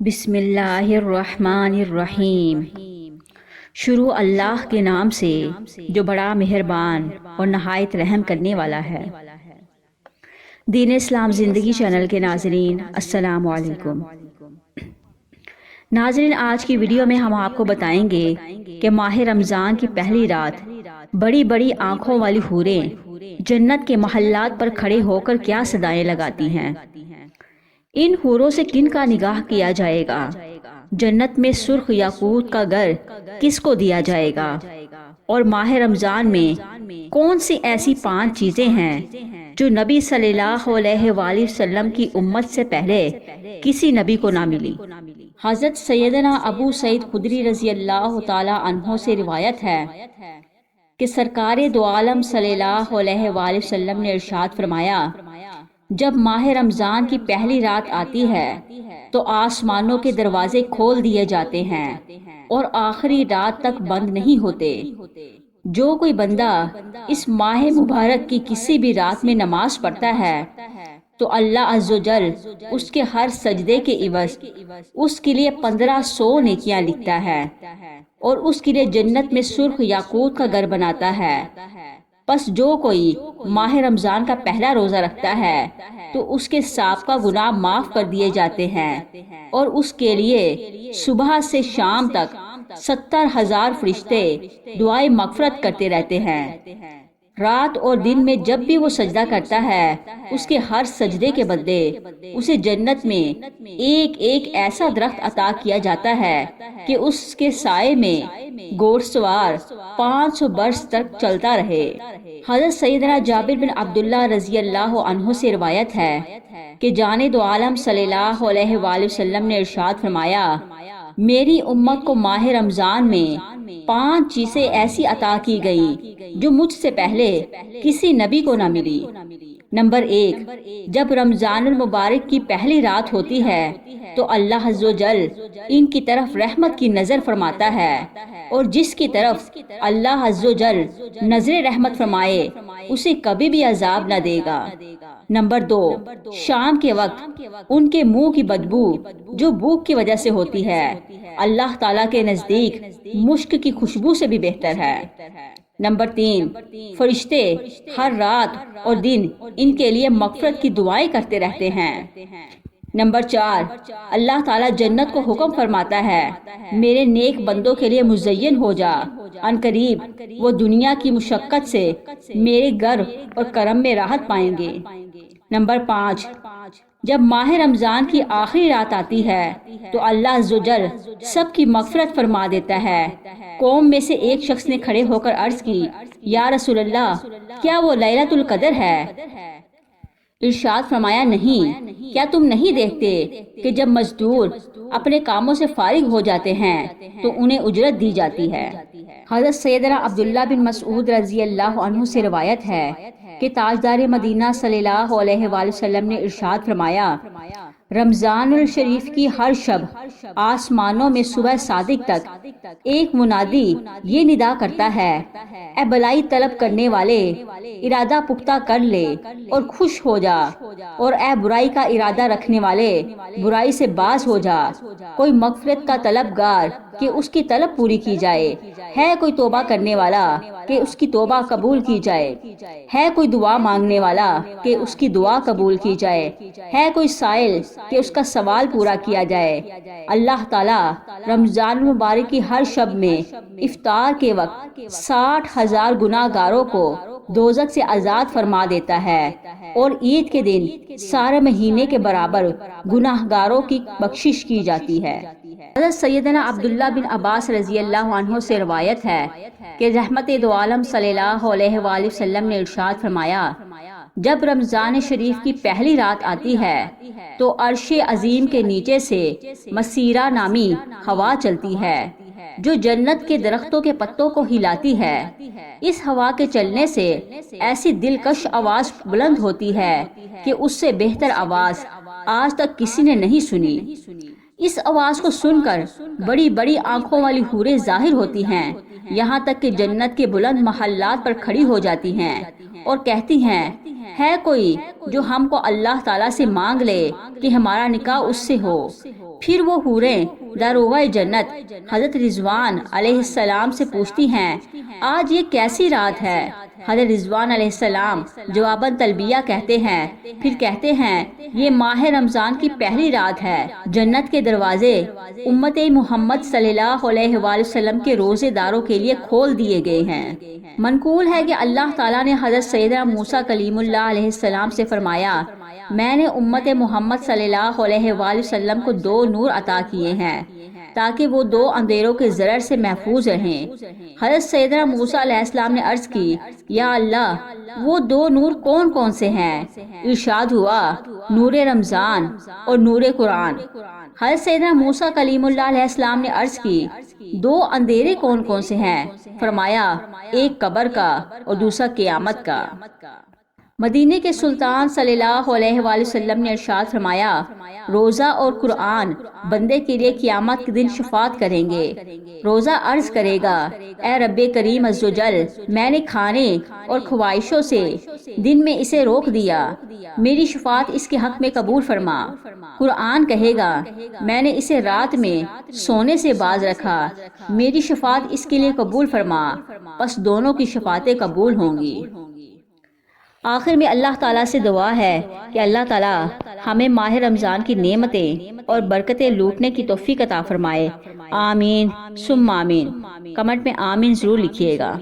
بسم اللہ الرحمن الرحیم۔ شروع اللہ کے نام سے جو بڑا مہربان اور نہایت رحم کرنے والا ہے۔ دین اسلام زندگی چینل کے ناظرین السلام علیکم۔ ناظرین، آج کی ویڈیو میں ہم آپ کو بتائیں گے کہ ماہ رمضان کی پہلی رات بڑی بڑی آنکھوں والی حوریں جنت کے محلات پر کھڑے ہو کر کیا صدائیں لگاتی ہیں۔ ان حوروں سے کن کا نگاہ کیا جائے گا؟ جنت میں سرخ یاقوت کا گھر کس کو دیا جائے گا؟ اور ماہ رمضان میں کون سی ایسی 5 چیزیں ہیں جو نبی صلی اللہ علیہ وآلہ وسلم کی امت سے پہلے کسی نبی کو نہ ملی؟ حضرت سیدنا ابو سعید خدری رضی اللہ تعالی عنہ سے روایت ہے کہ سرکار دو عالم صلی اللہ علیہ وآلہ وسلم نے ارشاد فرمایا، جب ماہ رمضان کی پہلی رات آتی ہے تو آسمانوں کے دروازے کھول دیے جاتے ہیں اور آخری رات تک بند نہیں ہوتے۔ جو کوئی بندہ اس ماہ مبارک کی کسی بھی رات میں نماز پڑھتا ہے تو اللہ عز و جل اس کے ہر سجدے کے عوض اس کے لیے 1500 نیکیاں لکھتا ہے اور اس کے لیے جنت میں سرخ یاقوت کا گھر بناتا ہے۔ پس جو کوئی ماہ رمضان کا پہلا روزہ رکھتا ہے تو اس کے سابقہ گناہ معاف کر دیے جاتے ہیں اور اس کے لیے صبح سے شام تک 70,000 فرشتے دعائے مغفرت کرتے رہتے ہیں۔ رات اور دن میں جب بھی وہ سجدہ کرتا ہے اس کے ہر سجدے کے بدلے اسے جنت میں ایک ایک ایسا درخت عطا کیا جاتا ہے کہ اس کے سائے میں گھوڑ سوار 500 برس تک چلتا رہے۔ حضرت سیدنا جابر بن عبداللہ رضی اللہ عنہ سے روایت ہے کہ جان دو عالم صلی اللہ علیہ وآلہ وسلم نے ارشاد فرمایا، میری امت کو ماہ رمضان میں 5 چیزیں ایسی عطا کی گئی جو مجھ سے پہلے کسی نبی کو نہ ملی۔ نمبر 1، جب رمضان المبارک کی پہلی رات ہوتی ہے تو اللہ عز و جل ان کی طرف رحمت کی نظر فرماتا ہے، اور جس کی طرف اللہ عز و جل نظر رحمت فرمائے اسے کبھی بھی عذاب نہ دے گا۔ نمبر 2، شام کے وقت ان کے منہ کی بدبو جو بھوک کی وجہ سے ہوتی ہے اللہ تعالیٰ کے نزدیک مشک کی خوشبو سے بھی بہتر ہے۔ نمبر 3، فرشتے ہر رات اور دن ان کے لیے مغفرت کی دعائیں کرتے رہتے ہیں۔ نمبر 4، اللہ تعالیٰ جنت کو حکم فرماتا ہے، میرے نیک بندوں کے لیے مزین ہو جا، ان قریب وہ دنیا کی مشقت سے میرے گھر اور کرم میں راحت پائیں گے۔ نمبر 5، جب ماہ رمضان کی آخری رات آتی ہے تو اللہ عز و جل سب کی مغفرت فرما دیتا ہے۔ قوم میں سے ایک شخص نے کھڑے ہو کر عرض کی، یا رسول اللہ، کیا وہ لیلۃ القدر ہے؟ ارشاد فرمایا، نہیں، کیا تم نہیں دیکھتے کہ جب مزدور اپنے کاموں سے فارغ ہو جاتے ہیں تو انہیں اجرت دی جاتی ہے۔ حضرت سیدنا عبداللہ بن مسعود رضی اللہ عنہ سے روایت ہے کہ تاجدار مدینہ صلی اللہ علیہ وآلہ وسلم نے ارشاد فرمایا، رمضان الشریف کی ہر شب آسمانوں میں صبح صادق تک ایک منادی یہ ندا کرتا ہے، اے بلائی طلب کرنے والے، ارادہ پختہ کر لے اور خوش ہو جا، اور اے برائی کا ارادہ رکھنے والے، برائی سے باز ہو جا۔ کوئی مغفرت کا طلبگار کہ اس کی طلب پوری کی جائے، ہے کوئی توبہ کرنے والا کہ اس کی توبہ قبول کی جائے، ہے کوئی دعا مانگنے والا کہ اس کی دعا قبول کی جائے، ہے کوئی سائل کہ اس کا سوال پورا کیا جائے۔ اللہ تعالیٰ رمضان المبارک کی ہر شب میں افطار کے وقت 60,000 گناہ گاروں کو دوزخ سے آزاد فرما دیتا ہے، اور عید کے دن سارے مہینے کے برابر گناہ گاروں کی بخشش کی جاتی ہے۔ حضرت سیدنا عبداللہ بن عباس رضی اللہ عنہ سے روایت ہے کہ رحمت دو عالم صلی اللہ علیہ وآلہ وسلم نے ارشاد فرمایا، جب رمضان شریف کی پہلی رات آتی ہے تو عرش عظیم کے نیچے سے مسیرہ نامی ہوا چلتی ہے جو جنت کے درختوں کے پتوں کو ہلاتی ہے۔ اس ہوا کے چلنے سے ایسی دلکش آواز بلند ہوتی ہے کہ اس سے بہتر آواز آج تک کسی نے نہیں سنی۔ اس آواز کو سن کر بڑی بڑی آنکھوں والی حوریں ظاہر ہوتی ہیں، یہاں تک کہ جنت کے بلند محلات پر کھڑی ہو جاتی ہیں اور کہتی ہیں، ہے کوئی جو ہم کو اللہ تعالیٰ سے مانگ لے کہ ہمارا نکاح اس سے ہو۔ پھر وہ حوریں داروغہ جنت حضرت رضوان علیہ السلام سے پوچھتی ہیں آج یہ کیسی رات ہے؟ حضرت رضوان علیہ السلام جواباً تلبیہ کہتے ہیں، پھر کہتے ہیں یہ ماہ رمضان کی پہلی رات ہے۔ جنت کے دروازے امت محمد صلی اللہ علیہ وآلہ وسلم کے روزے داروں کے لیے کھول دیے گئے ہیں۔ منقول ہے کہ اللہ تعالیٰ نے حضرت سیدنا موسیٰ کلیم اللہ علیہ السلام سے فرمایا میں نے امت محمد صلی اللہ علیہ وآلہ وسلم کو 2 نور عطا کیے ہیں تاکہ وہ 2 اندھیروں کے ضرر سے محفوظ رہیں۔ حضرت سیدنا موسیٰ علیہ السلام نے عرض کی یا اللہ وہ 2 نور کون کون سے ہیں؟ ارشاد ہوا نور رمضان اور نور قرآن۔ حضرت سیدنا موسیٰ کلیم اللہ علیہ السلام نے عرض کی 2 اندھیرے کون کون سے ہیں؟ فرمایا ایک قبر کا اور دوسرا قیامت کا۔ مدینے کے سلطان صلی اللہ علیہ وآلہ وسلم نے ارشاد فرمایا روزہ اور قرآن بندے کے لیے قیامت کے دن شفاعت کریں گے۔ روزہ عرض کرے گا اے رب کریم عز و جل میں نے کھانے اور خواہشوں سے دن میں اسے روک دیا، میری شفاعت اس کے حق میں قبول فرما۔ قرآن کہے گا میں نے اسے رات میں سونے سے باز رکھا، میری شفاعت اس کے لیے قبول فرما، پس دونوں کی شفاعتیں قبول ہوں گی۔ آخر میں اللہ تعالیٰ سے دعا ہے کہ اللہ تعالیٰ ہمیں ماہ رمضان کی نعمتیں اور برکتیں لوٹنے کی توفیق عطا فرمائے۔ آمین ثم آمین۔ کمنٹ میں آمین ضرور لکھیے گا۔